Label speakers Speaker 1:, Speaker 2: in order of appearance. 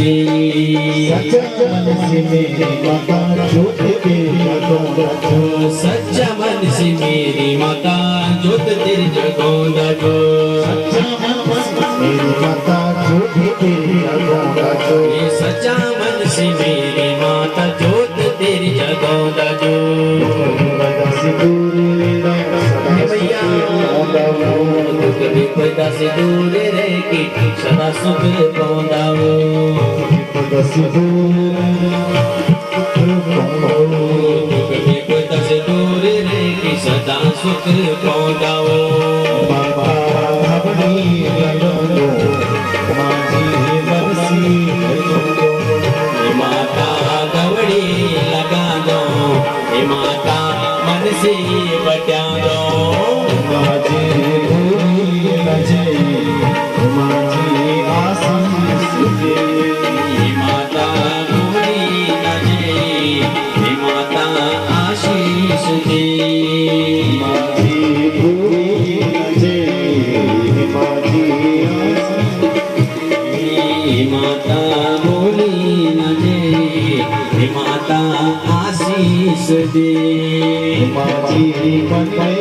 Speaker 1: दे।
Speaker 2: सच्चा मन से मेरी माता ज्योत तेरी जगों दो।
Speaker 1: सच्चा मन से मेरी माता ज्योत तेरी जगों दो।
Speaker 2: सच्चा मन मेरी माता ज्योत तेरी जगों दो।
Speaker 1: ये सच्चा मन से मेरी माता ज्योत तेरी जगों दो। दुख विपदा से दूर रह के सदा सुख पाओ। दुख विपदा से दूर रह के सदा सुख पाओ। माता गवड़ी लगा दो, माता मन से बचा दो। माता भूली न जे, माता आशीष दे। माता भूली न जे, माता आशीष दे।
Speaker 2: माँ जी मन में